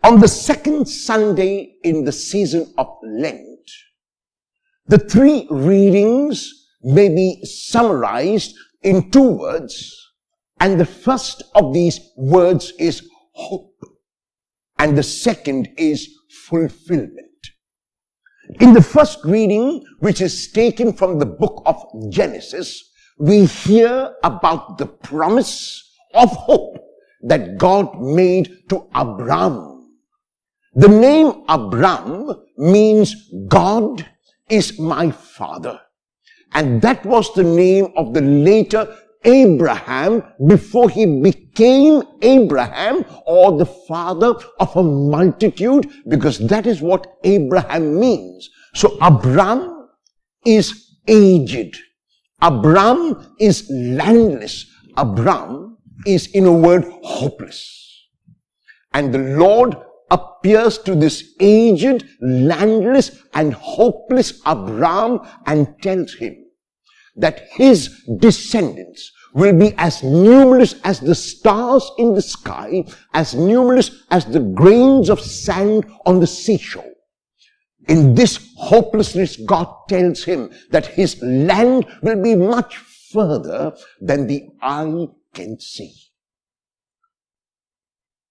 On the second Sunday in the season of Lent, the three readings may be summarized in two words, and the first of these words is hope, and the second is fulfillment. In the first reading, which is taken from the book of Genesis, we hear about the promise of hope that God made to Abraham. The name Abraham means God is my father. And that was the name of the later Abraham before he became Abraham, or the father of a multitude, because that is what Abraham means. So Abraham is aged. Abraham is landless. Abraham is, in a word, hopeless. And the Lord appears to this aged, landless, and hopeless Abraham and tells him that his descendants will be as numerous as the stars in the sky, as numerous as the grains of sand on the seashore. In this hopelessness, God tells him that his land will be much further than the eye can see.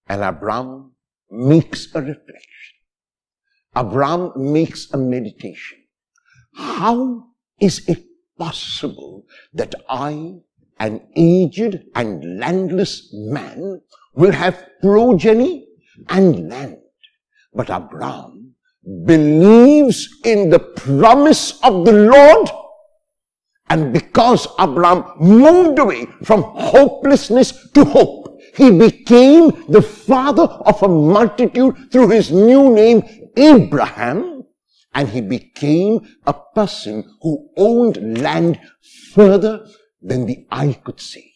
And Abraham makes a reflection. Abraham makes a meditation. How is it possible that I, an aged and landless man, will have progeny and land? But Abraham believes in the promise of the Lord, and because Abraham moved away from hopelessness to hope, he became the father of a multitude through his new name, Abraham, and he became a person who owned land further than the eye could see.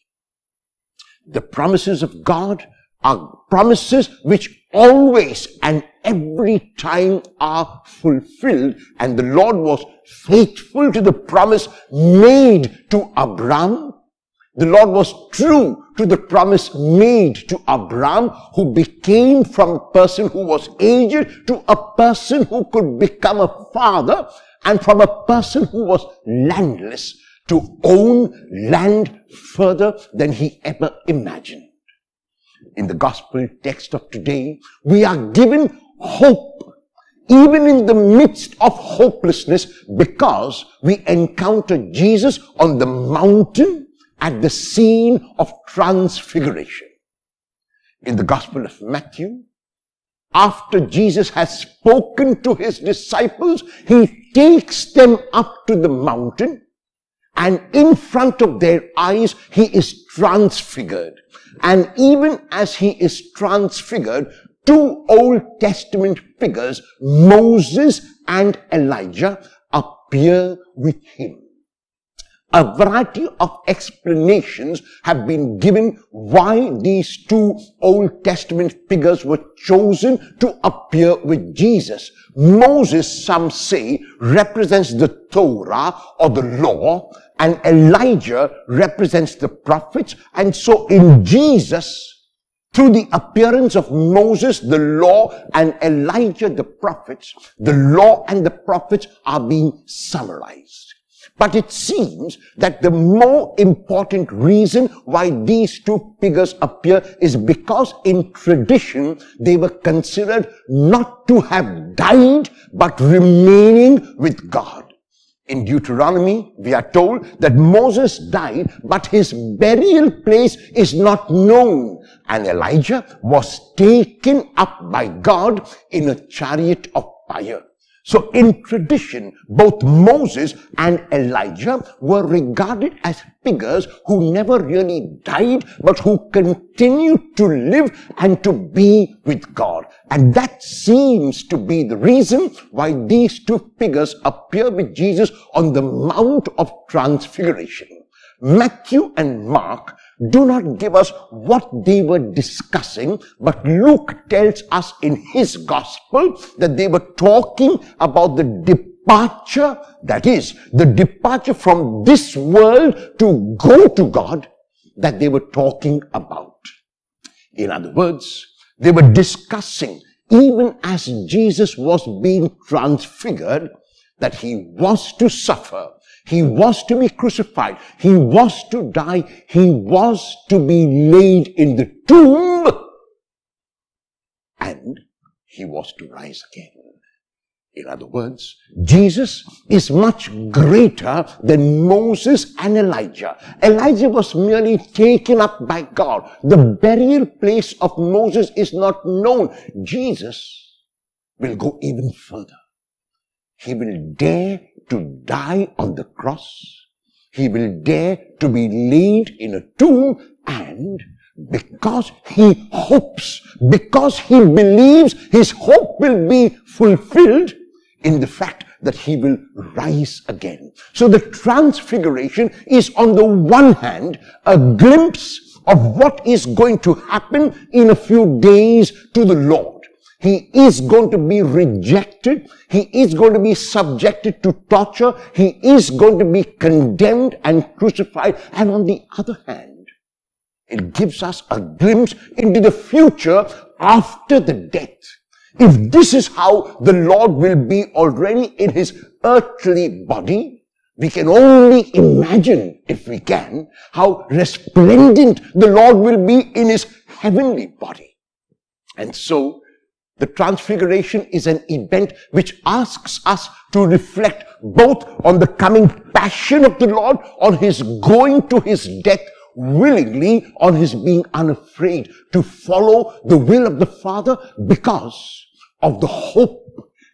The promises of God are promises which always and every time are fulfilled, and the Lord was faithful to the promise made to Abraham. The Lord was true to the promise made to Abraham, who became from a person who was aged to a person who could become a father, and from a person who was landless to own land further than he ever imagined. In the gospel text of today, we are given hope, even in the midst of hopelessness, because we encounter Jesus on the mountain at the scene of transfiguration. In the Gospel of Matthew, after Jesus has spoken to his disciples, he takes them up to the mountain, and in front of their eyes, he is transfigured. And even as he is transfigured, two Old Testament figures, Moses and Elijah, appear with him. A variety of explanations have been given why these two Old Testament figures were chosen to appear with Jesus. Moses, some say, represents the Torah or the law, and Elijah represents the prophets. And so in Jesus, through the appearance of Moses, the law, and Elijah, the prophets, the law and the prophets are being summarized. But it seems that the more important reason why these two figures appear is because in tradition they were considered not to have died but remaining with God. In Deuteronomy, we are told that Moses died, but his burial place is not known, and Elijah was taken up by God in a chariot of fire. So in tradition, both Moses and Elijah were regarded as figures who never really died, but who continued to live and to be with God. And that seems to be the reason why these two figures appear with Jesus on the Mount of Transfiguration. Matthew and Mark do not give us what they were discussing, but Luke tells us in his gospel that they were talking about the departure, that is, the departure from this world to go to God, that they were talking about. In other words, they were discussing even as Jesus was being transfigured, that he was to suffer, he was to be crucified, he was to die, he was to be laid in the tomb, and he was to rise again. In other words, Jesus is much greater than Moses and Elijah. Elijah was merely taken up by God. The burial place of Moses is not known. Jesus will go even further. He will dare to die on the cross. He will dare to be laid in a tomb, and because he hopes, because he believes, his hope will be fulfilled in the fact that he will rise again. So the transfiguration is on the one hand a glimpse of what is going to happen in a few days to the Lord. He is going to be rejected. He is going to be subjected to torture. He is going to be condemned and crucified. And on the other hand, it gives us a glimpse into the future after the death. If this is how the Lord will be already in his earthly body, we can only imagine, if we can, how resplendent the Lord will be in his heavenly body. And so, the transfiguration is an event which asks us to reflect both on the coming passion of the Lord, on his going to his death willingly, on his being unafraid to follow the will of the Father because of the hope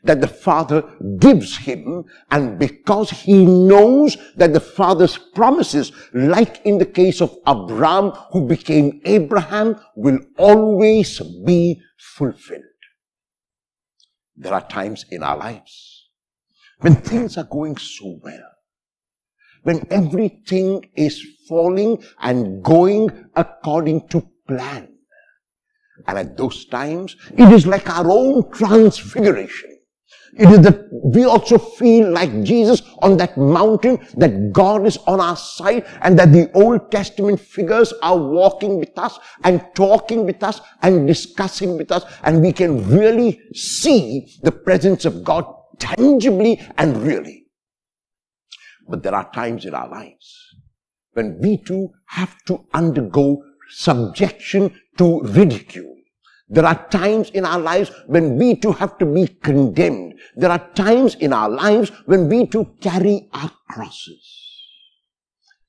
that the Father gives him, and because he knows that the Father's promises, like in the case of Abraham who became Abraham, will always be fulfilled. There are times in our lives when things are going so well, when everything is falling and going according to plan. And at those times, it is like our own transfiguration. It is that we also feel like Jesus on that mountain, that God is on our side, and that the Old Testament figures are walking with us and talking with us and discussing with us, and we can really see the presence of God tangibly and really. But there are times in our lives when we too have to undergo subjection to ridicule. There are times in our lives when we too have to be condemned. There are times in our lives when we too carry our crosses.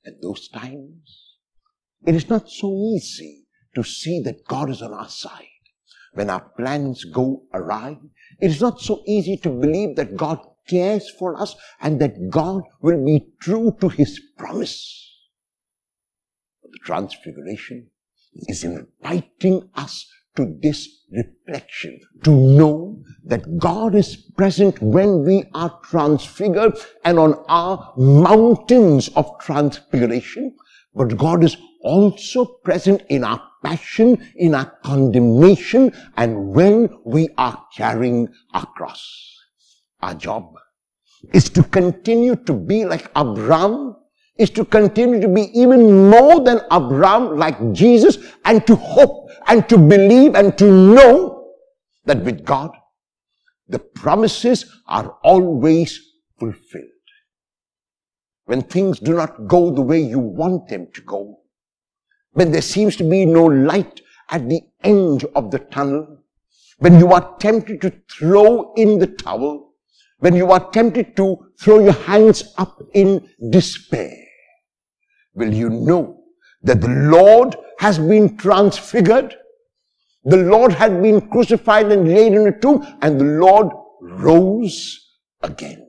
At those times, it is not so easy to see that God is on our side. When our plans go awry, it is not so easy to believe that God cares for us and that God will be true to his promise. But the transfiguration is inviting us to this reflection, to know that God is present when we are transfigured and on our mountains of transfiguration, but God is also present in our passion, in our condemnation, and when we are carrying our cross. Our job is to continue to be like Abraham, is to continue to be even more than Abraham, like Jesus, and to hope and to believe and to know that with God, the promises are always fulfilled. When things do not go the way you want them to go, when there seems to be no light at the end of the tunnel, when you are tempted to throw in the towel, when you are tempted to throw your hands up in despair, will you know that the Lord has been transfigured, the Lord had been crucified and laid in a tomb, and the Lord rose again.